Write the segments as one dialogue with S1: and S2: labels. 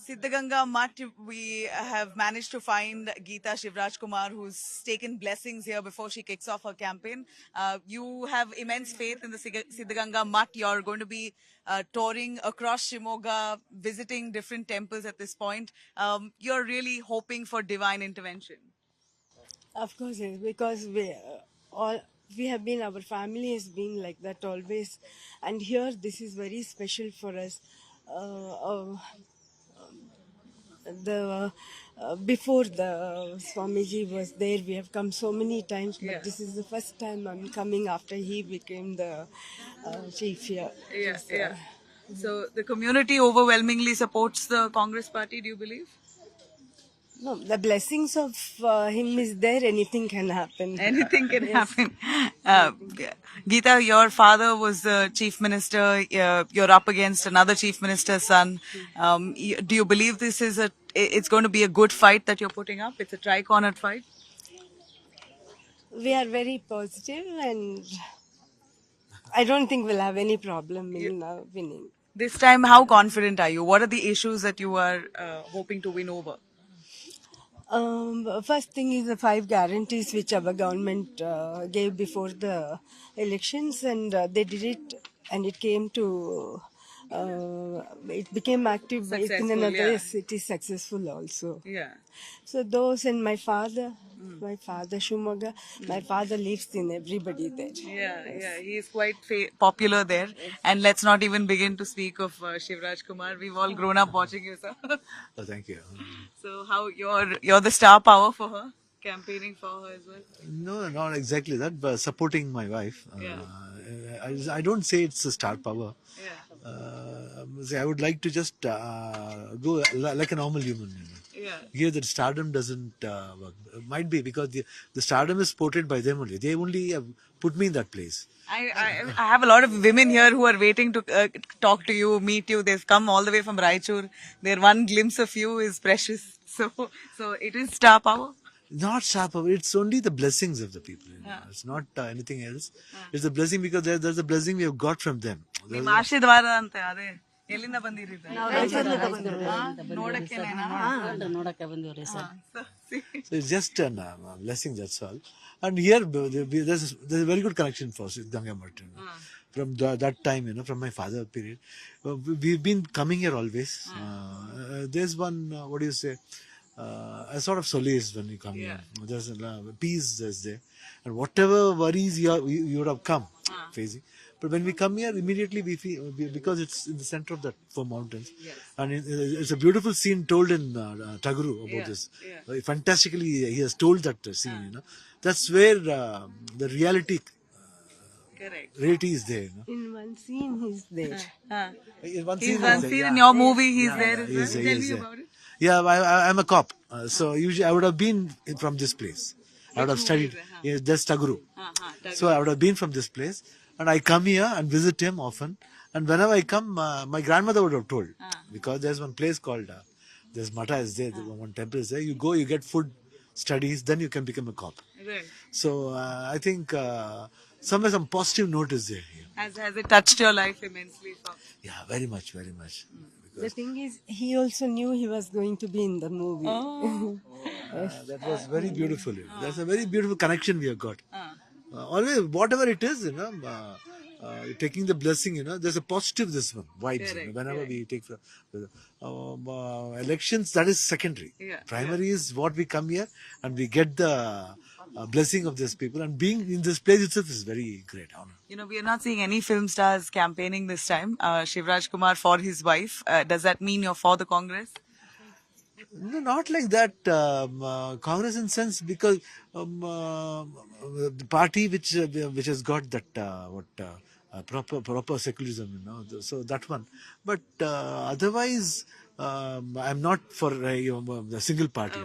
S1: Siddhaganga Mutt, we have managed to find Geeta Shivraj Kumar, who's taken blessings here before she kicks off her campaign. You have immense faith in the Siddhaganga Mutt. You're going to be touring across Shimoga, visiting different temples at this point. You're really hoping for divine intervention.
S2: Of course, yes, because all we have been, our family has been like that always, and here this is very special for us. The Before the Swamiji was there, we have come so many times, but this is the first time I'm coming after he became the chief here.
S1: So the community overwhelmingly supports the Congress party, do you believe?
S2: No, the blessings of him is there. Anything can happen.
S1: Anything can happen. Geeta, your father was the chief minister. You're up against another chief minister's son. Do you believe this is it's going to be a good fight that you're putting up? It's a tri-cornered fight.
S2: We are very positive, and I don't think we'll have any problem in winning.
S1: This time, how confident are you? What are the issues that you are hoping to win over?
S2: First thing is the 5 guarantees which our government gave before the elections, and they did it, and it came to it became active in another. Yes, it is successful also.
S1: Yeah.
S2: So those, and my father Shumaga, my father lives in everybody there.
S1: Yeah, he is quite popular there. And let's not even begin to speak of Shivraj Kumar. We've all grown up watching you, sir.
S3: Oh, thank you.
S1: So how you're the star power for her, campaigning for her as well?
S3: No, not exactly that, but supporting my wife. I don't say it's a star power. I would like to just go like a normal human. Here, that stardom doesn't work. Might be because the stardom is portrayed by them only. They only put me in that place.
S1: I have a lot of women here who are waiting to talk to you, meet you. They've come all the way from Raichur. Their one glimpse of you is precious. So it is star power.
S3: Not star power. It's only the blessings of the people. It's not anything else. It's the blessing because there's a blessing we have got from them.
S1: ನಿಮ್ಮ ಆಶೀರ್ವಾದ ಅಂತ ಅದೇ ಎಲ್ಲಿಂದ ಬಂದಿರಿ
S4: ನೋಡಕ್ಕೆ ಬಂದಿವ್ರಿ sir.
S3: So it's just a blessing, that's all. And here there's a very good connection for Siddhaganga Mutt. From that time, from my father period, we've been coming here always. There's one, what do you say, a sort of solace when you come here. There's peace that's there, and whatever worries you would have come facing. But when we come here, immediately we feel, because it's in the center of the 4 mountains, and it's a beautiful scene told in Taguru about this. Fantastically, he has told that scene. That's where the reality is there.
S2: In one scene, he's there.
S3: In one
S1: scene in your movie, he's there. Tell me about it.
S3: Yeah, I'm a cop. So usually I would have been from this place. I would have studied. That's Taguru. So I would have been from this place. And I come here and visit him often. And whenever I come, my grandmother would have told. Because there's one place called, there's Mata is there, one temple is there. You go, you get food, studies, then you can become a cop.
S1: Right.
S3: So I think somewhere some positive note is there here.
S1: Has it touched your life immensely?
S3: Yeah, very much, very much.
S2: The thing is, he also knew he was going to be in the movie.
S3: That was very beautiful. That's a very beautiful connection we have got. Always, whatever it is, taking the blessing, there's a positive vibes. Whenever we take elections, that is secondary. Primary is what we come here and we get the blessing of these people, and being in this place itself is very great honor.
S1: We are not seeing any film stars campaigning this time. Shivraj Kumar for his wife. Does that mean you're for the Congress?
S3: No, not like that. Congress in sense, because the party which has got that proper secularism, so that one. But otherwise, I'm not for the single party.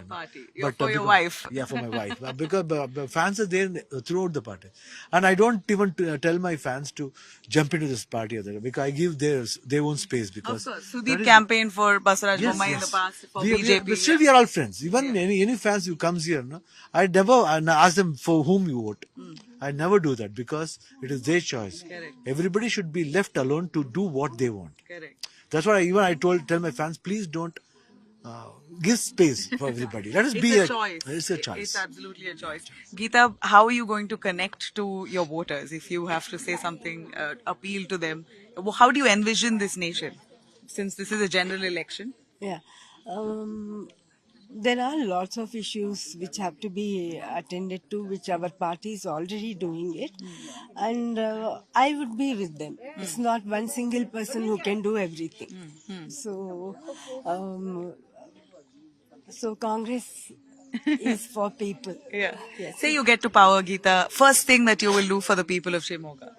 S1: You're for your wife.
S3: Yeah, for my wife. Because fans are there throughout the party, and I don't even tell my fans to jump into this party or that, because I give their own space. Because
S1: of course, Sudeep campaigned for Basaraj Bommai in the past for BJP.
S3: But still, we are all friends. Even any fans who comes here, I never ask them for whom you vote. I never do that, because it is their choice.
S1: Correct.
S3: Everybody should be left alone to do what they want.
S1: Correct.
S3: That's why I tell my fans, please don't give space for everybody. Let us
S1: It's
S3: be
S1: a choice.
S3: It's a choice.
S1: It's absolutely a choice. Geeta, how are you going to connect to your voters if you have to say something, appeal to them? How do you envision this nation? Since this is a general election.
S2: Yeah. There are lots of issues which have to be attended to, which our party is already doing it. And I would be with them. It's not one single person who can do everything. So, so Congress is for people.
S1: Yeah.
S2: Yes.
S1: Say you get to power, Geeta. First thing that you will do for the people of Shimoga.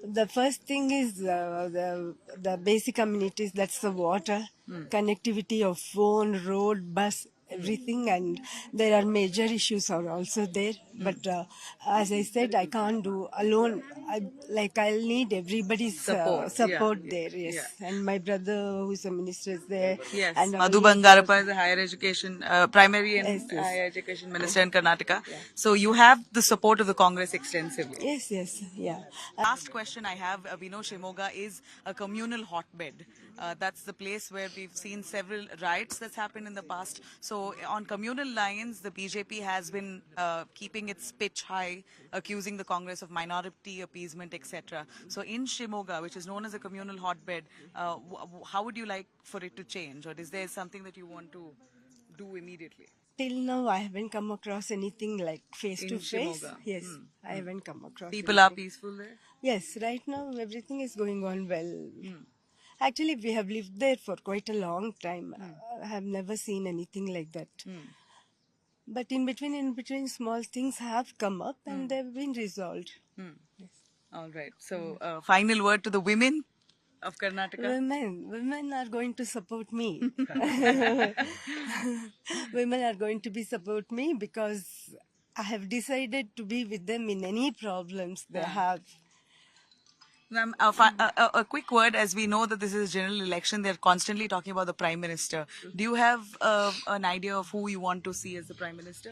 S2: The first thing is the basic amenities. That's the water, connectivity of phone, road, bus, everything. And there are major issues are also there. But as I said, I can't do alone. I'll need everybody's support
S1: Yeah.
S2: there. Yes,
S1: Yeah.
S2: and my brother, who's a minister, is there.
S1: Yes,
S2: And
S1: Madhu
S2: all
S1: Bangarappa is a higher education, primary and
S2: Yes, yes.
S1: higher education minister in Karnataka. So you have the support of the Congress extensively.
S2: Yes, yeah.
S1: Last question I have, we know Shimoga is a communal hotbed. That's the place where we've seen several riots that's happened in the past. So on communal lines, the BJP has been keeping its pitch high, accusing the Congress of minority appeasement, etc. So in Shimoga, which is known as a communal hotbed, how would you like for it to change? Or is there something that you want to do immediately?
S2: Till now, I haven't come across anything like face
S1: In
S2: to face.
S1: Shimoga.
S2: Yes, I haven't come across.
S1: People are
S2: anything.
S1: peaceful there?
S2: Yes, right now everything is going on well. Actually, we have lived there for quite a long time. I have never seen anything like that. But in between, small things have come up and they've been resolved.
S1: All right. So, final word to the women of Karnataka.
S2: Women are going to support me. Women are going to support me because I have decided to be with them in any problems they have.
S1: Ma'am, a quick word, as we know that this is a general election, they're constantly talking about the Prime Minister. Do you have an idea of who you want to see as the Prime Minister?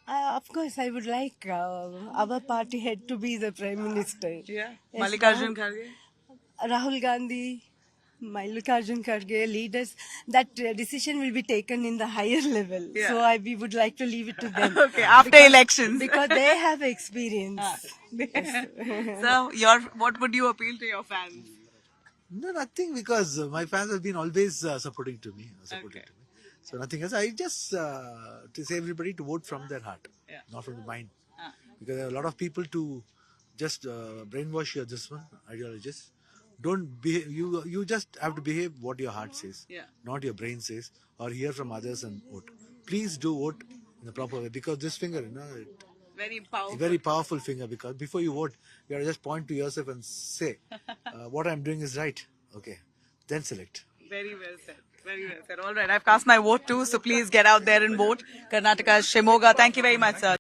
S2: Of course, I would like our party head to be the Prime Minister.
S1: Yeah.
S2: Yes,
S1: Mallikarjun Kharge?
S2: Rahul Gandhi, Mallikarjun Kharge, leaders, that decision will be taken in the higher level.
S1: Yeah.
S2: So we would like to leave it to them.
S1: Okay, after elections.
S2: Because they have experience.
S1: So, what would you appeal to your fans?
S3: No, nothing, because my fans have been always supporting to me.
S1: Okay.
S3: So nothing else. I just to say everybody to vote from their heart,
S1: Yeah.
S3: not from the mind, because there are a lot of people to just brainwash your this one ideologists. Don't behave. You just have to behave what your heart says,
S1: Yeah.
S3: not your brain says, or hear from others and vote. Please do vote in the proper way, because this finger,
S1: Very powerful.
S3: very powerful finger, because before you vote, you have to just point to yourself and say, what I'm doing is right. Okay, then select.
S1: Very well said. Very well said. All right. I've cast my vote too, so please get out there and vote. Karnataka, Shimoga. Thank you very much, sir.